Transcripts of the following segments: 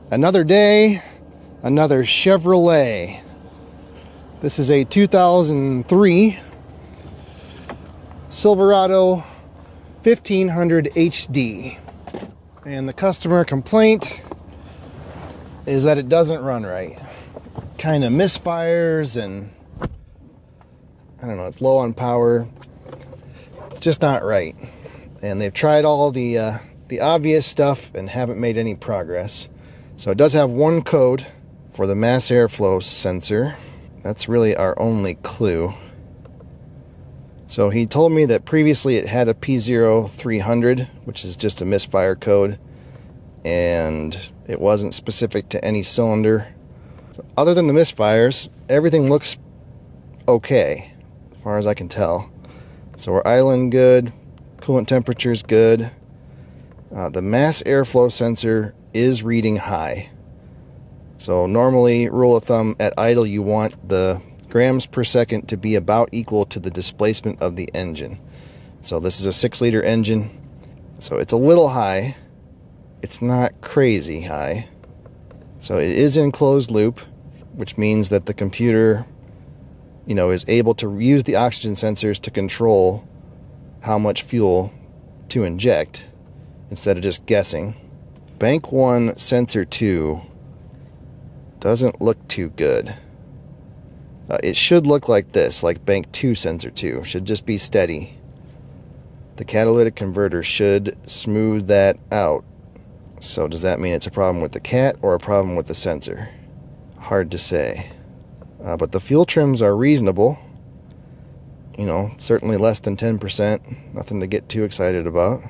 Another day, another Chevrolet. This is a 2003 Silverado 1500 HD. And the customer complaint is that it doesn't run right. Kind of misfires and I don't know, it's low on power. It's just not right. And they've tried all the obvious stuff and haven't made any progress. So it does have one code for the mass airflow sensor. That's really our only clue. So he told me that previously it had a P0300, which is just a misfire code, and it wasn't specific to any cylinder. So other than the misfires, everything looks okay, as far as I can tell. So we're idling good, coolant temperature's good. The mass airflow sensor is reading high. So normally, rule of thumb, at idle you want the grams per second to be about equal to the displacement of the engine. So this is a 6-liter engine, so it's a little high. It's not crazy high. So it is in closed loop, which means that the computer, is able to use the oxygen sensors to control how much fuel to inject instead of just guessing. Bank 1 sensor 2 doesn't look too good. It should look like this, like bank 2 sensor 2. Should just be steady. The catalytic converter should smooth that out. So does that mean it's a problem with the cat or a problem with the sensor? Hard to say. But the fuel trims are reasonable. Certainly less than 10%. Nothing to get too excited about.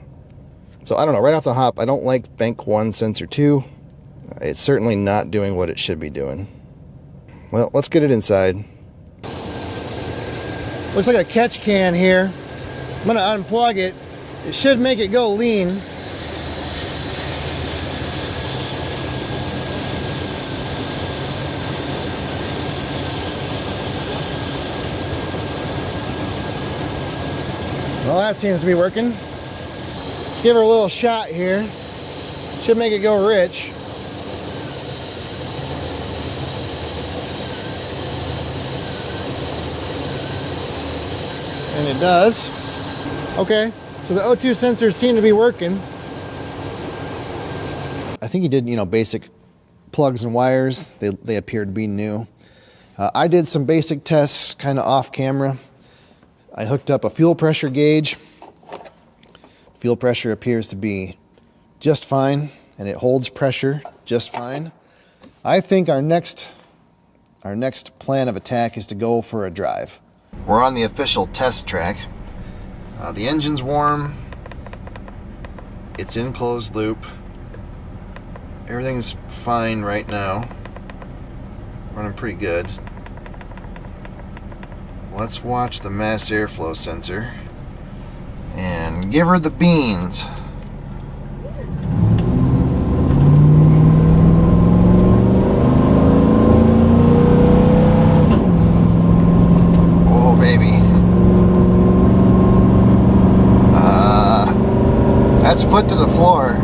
So I don't know, right off the hop, I don't like bank 1 sensor 2. It's certainly not doing what it should be doing. Well, let's get it inside. Looks like a catch can here. I'm gonna unplug it. It should make it go lean. Well, that seems to be working. Let's give her a little shot here. Should make it go rich. And it does. Okay, so the O2 sensors seem to be working. I think he did, basic plugs and wires. They appear to be new. I did some basic tests kind of off camera. I hooked up a fuel pressure gauge. Fuel pressure appears to be just fine, and it holds pressure just fine. I think our next plan of attack is to go for a drive. We're on the official test track. The engine's warm. It's in closed loop. Everything's fine right now. Running pretty good. Let's watch the mass airflow sensor and give her the beans. Oh, baby. That's foot to the floor.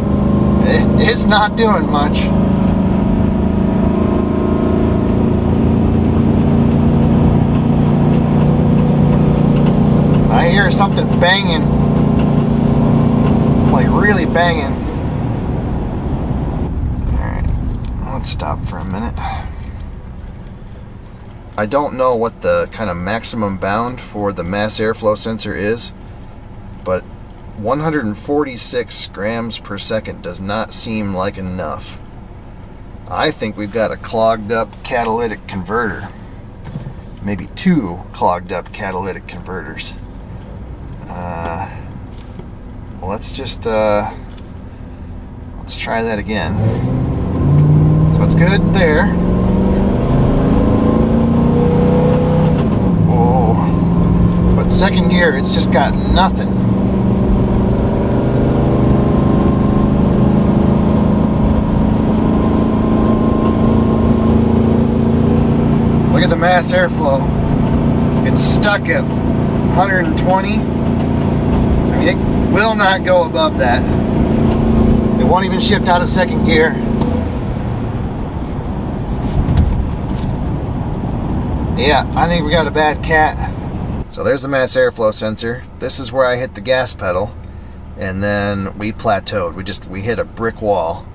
It's not doing much. I hear something banging, like really banging. Alright, let's stop for a minute. I don't know what the kind of maximum bound for the mass airflow sensor is, but 146 grams per second does not seem like enough. I think we've got a clogged up catalytic converter. Maybe 2 clogged up catalytic converters. Well, let's try that again. So it's good there. Oh, but second gear, it's just got nothing. Look at the mass airflow. It's stuck at 120. I mean, it will not go above that. It won't even shift out of second gear. Yeah, I think we got a bad cat. So there's the mass airflow sensor. This is where I hit the gas pedal, and then we plateaued. We hit a brick wall.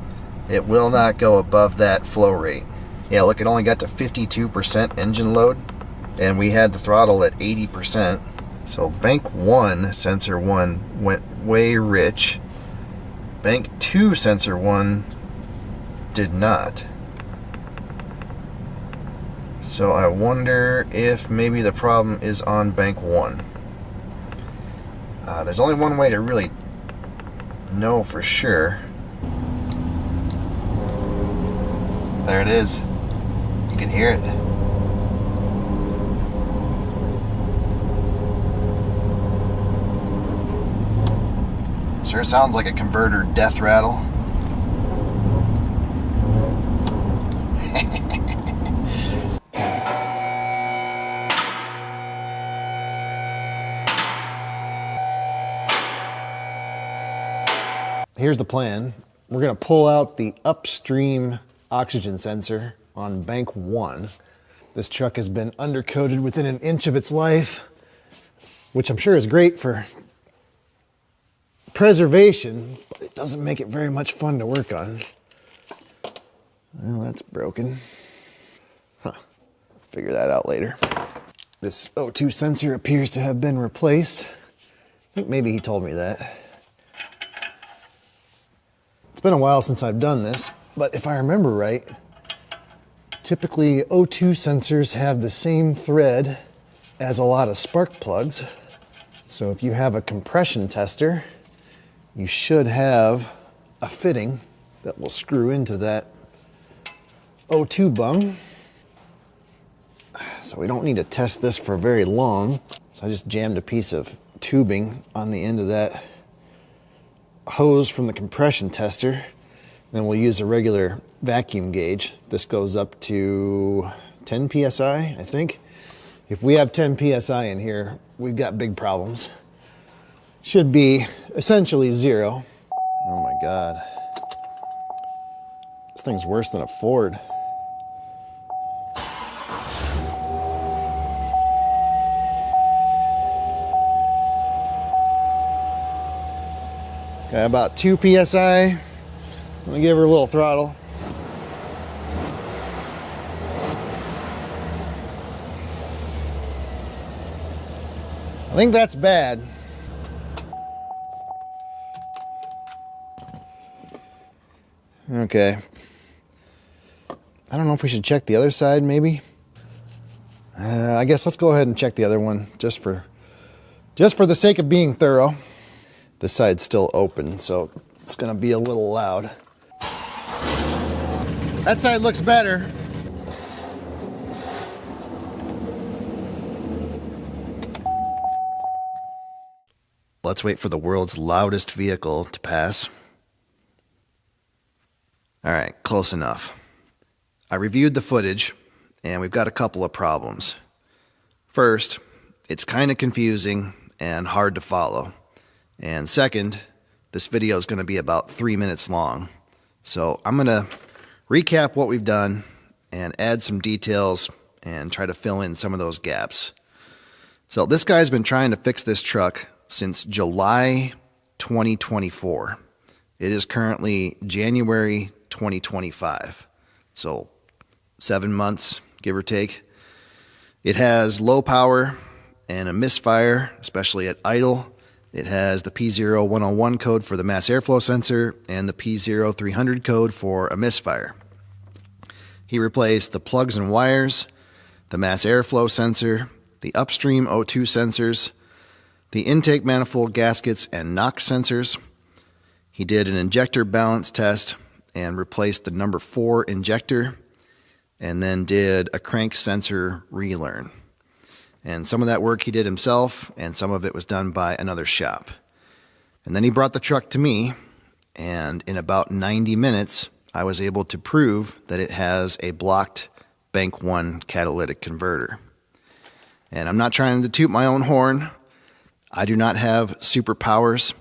It will not go above that flow rate. Yeah, look, it only got to 52% engine load, and we had the throttle at 80%. So bank 1, sensor 1, went way rich. Bank 2, sensor 1 did not. So I wonder if maybe the problem is on bank 1. There's only one way to really know for sure. There it is. You can hear it. Sure sounds like a converter death rattle. Here's the plan. We're gonna pull out the upstream oxygen sensor on bank 1. This truck has been undercoated within an inch of its life, which I'm sure is great for preservation, but it doesn't make it very much fun to work on. Well, that's broken. Figure that out later. This O2 sensor appears to have been replaced. I think maybe he told me that. It's been a while since I've done this, but if I remember right, typically O2 sensors have the same thread as a lot of spark plugs. So if you have a compression tester, you should have a fitting that will screw into that O2 bung. So we don't need to test this for very long. So I just jammed a piece of tubing on the end of that hose from the compression tester. Then we'll use a regular vacuum gauge. This goes up to 10 psi, I think. If we have 10 psi in here, we've got big problems. Should be essentially 0. Oh my God. This thing's worse than a Ford. Got about 2 psi. I'm gonna give her a little throttle. I think that's bad. Okay. I don't know if we should check the other side, maybe. I guess let's go ahead and check the other one just for the sake of being thorough. This side's still open, so it's gonna be a little loud. That side looks better. Let's wait for the world's loudest vehicle to pass. All right, close enough. I reviewed the footage, and we've got a couple of problems. First, it's kind of confusing and hard to follow. And second, this video is going to be about 3 minutes long. So I'm going to recap what we've done and add some details and try to fill in some of those gaps. So this guy's been trying to fix this truck since July 2024. It is currently January 2025. So 7 months, give or take. It has low power and a misfire, especially at idle. It has the P0101 code for the mass airflow sensor and the P0300 code for a misfire. He replaced the plugs and wires, the mass airflow sensor, the upstream O2 sensors, the intake manifold gaskets and NOx sensors. He did an injector balance test and replaced the number 4 injector, and then did a crank sensor relearn. And some of that work he did himself, and some of it was done by another shop. And then he brought the truck to me, and in about 90 minutes, I was able to prove that it has a blocked Bank 1 catalytic converter. And I'm not trying to toot my own horn. I do not have superpowers.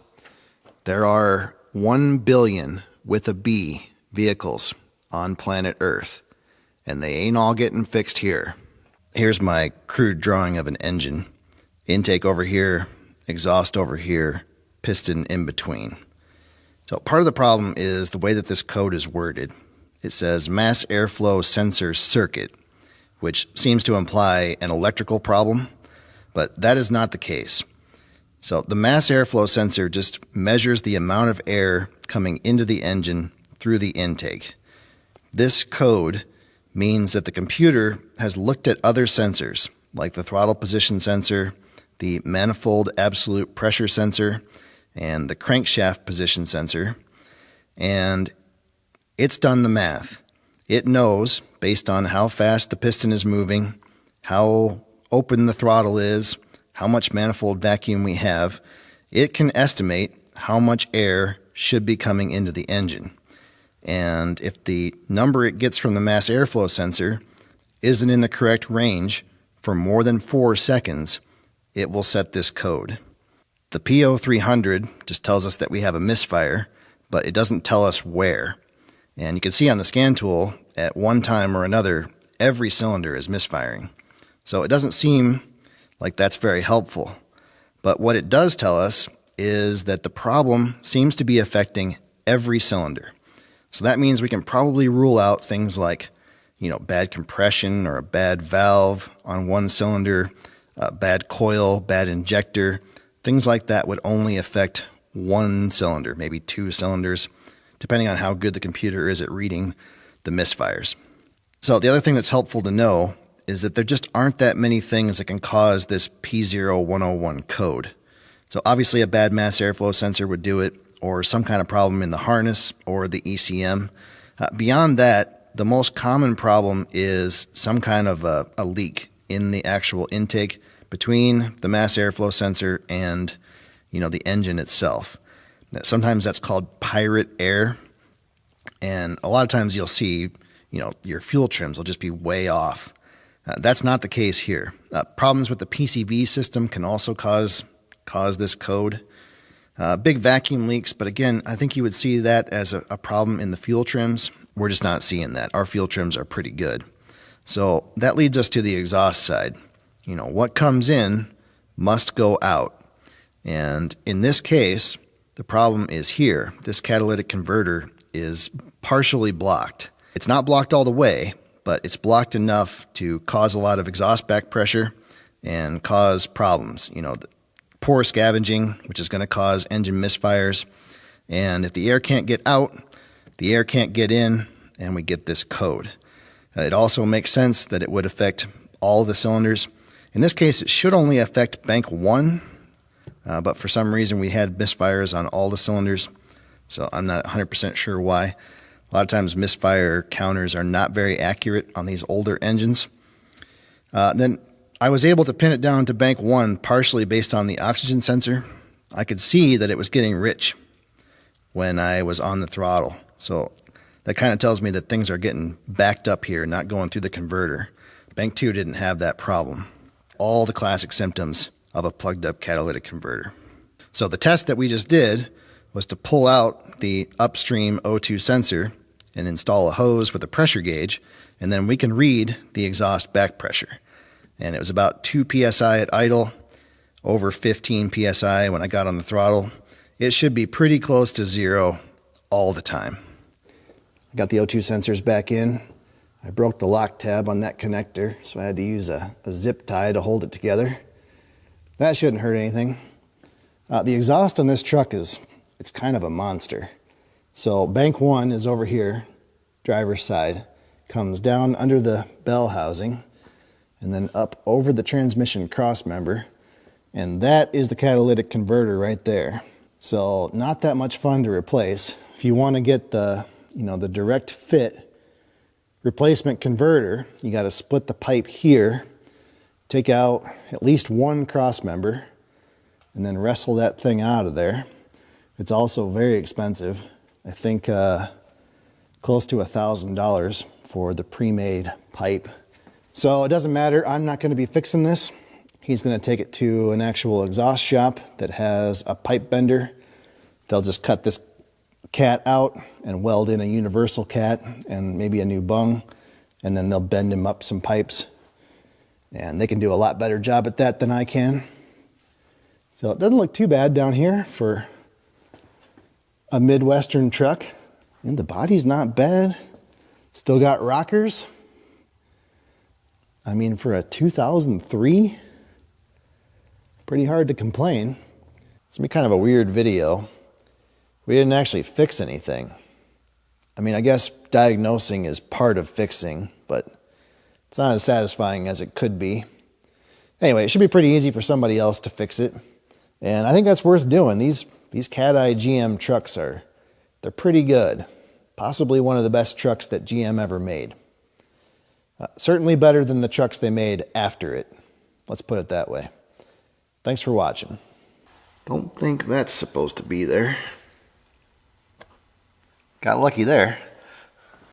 There are 1 billion with a B vehicles on planet Earth, and they ain't all getting fixed here. Here's my crude drawing of an engine. Intake over here, exhaust over here, piston in between. So part of the problem is the way that this code is worded. It says mass airflow sensor circuit, which seems to imply an electrical problem, but that is not the case. So the mass airflow sensor just measures the amount of air coming into the engine through the intake. This code means that the computer has looked at other sensors, like the throttle position sensor, the manifold absolute pressure sensor, and the crankshaft position sensor, and it's done the math. It knows, based on how fast the piston is moving, how open the throttle is, how much manifold vacuum we have, it can estimate how much air should be coming into the engine. And if the number it gets from the mass airflow sensor isn't in the correct range for more than 4 seconds, it will set this code. The P0300 just tells us that we have a misfire, but it doesn't tell us where. And you can see on the scan tool, at one time or another, every cylinder is misfiring. So it doesn't seem like that's very helpful. But what it does tell us is that the problem seems to be affecting every cylinder. So that means we can probably rule out things like, bad compression or a bad valve on one cylinder, a bad coil, bad injector. Things like that would only affect one cylinder, maybe 2 cylinders, depending on how good the computer is at reading the misfires. So the other thing that's helpful to know is that there just aren't that many things that can cause this P0101 code. So obviously a bad mass airflow sensor would do it, or some kind of problem in the harness or the ECM. Beyond that, the most common problem is some kind of a leak in the actual intake between the mass airflow sensor and the engine itself. Sometimes that's called pirate air, and a lot of times you'll see your fuel trims will just be way off. That's not the case here. Problems with the PCV system can also cause this code. Big vacuum leaks, but again, I think you would see that as a problem in the fuel trims. We're just not seeing that. Our fuel trims are pretty good. So that leads us to the exhaust side. What comes in must go out. And in this case, the problem is here. This catalytic converter is partially blocked. It's not blocked all the way, but it's blocked enough to cause a lot of exhaust back pressure and cause problems. Poor scavenging, which is going to cause engine misfires. And if the air can't get out, the air can't get in, and we get this code. It also makes sense that it would affect all the cylinders. In this case, it should only affect bank 1, but for some reason we had misfires on all the cylinders, so I'm not 100% sure why. A lot of times misfire counters are not very accurate on these older engines. Then I was able to pin it down to bank 1 partially based on the oxygen sensor. I could see that it was getting rich when I was on the throttle. So that kind of tells me that things are getting backed up here, not going through the converter. Bank 2 didn't have that problem. All the classic symptoms of a plugged up catalytic converter. So the test that we just did was to pull out the upstream O2 sensor and install a hose with a pressure gauge, and then we can read the exhaust back pressure. And it was about 2 psi at idle, over 15 psi when I got on the throttle. It should be pretty close to 0 all the time. I got the O2 sensors back in. I broke the lock tab on that connector, so I had to use a zip tie to hold it together. That shouldn't hurt anything. The exhaust on this truck it's kind of a monster. So bank 1 is over here, driver's side, comes down under the bell housing, and then up over the transmission cross member, and that is the catalytic converter right there. So not that much fun to replace. If you want to get the direct fit replacement converter, you got to split the pipe here, take out at least 1 cross member, and then wrestle that thing out of there. It's also very expensive. I think close to $1,000 for the pre-made pipe. So it doesn't matter. I'm not going to be fixing this. He's going to take it to an actual exhaust shop that has a pipe bender. They'll just cut this cat out and weld in a universal cat and maybe a new bung, and then they'll bend him up some pipes, And they can do a lot better job at that than I can. So it doesn't look too bad down here for a Midwestern truck. And the body's not bad. Still got rockers. I mean, for a 2003, pretty hard to complain. It's gonna be kind of a weird video. We didn't actually fix anything. I mean, I guess diagnosing is part of fixing, but it's not as satisfying as it could be. Anyway, it should be pretty easy for somebody else to fix it. And I think that's worth doing. These Cat-Eye GM trucks they're pretty good. Possibly one of the best trucks that GM ever made. Certainly better than the trucks they made after it. Let's put it that way. Thanks for watching. Don't think that's supposed to be there. Got lucky there.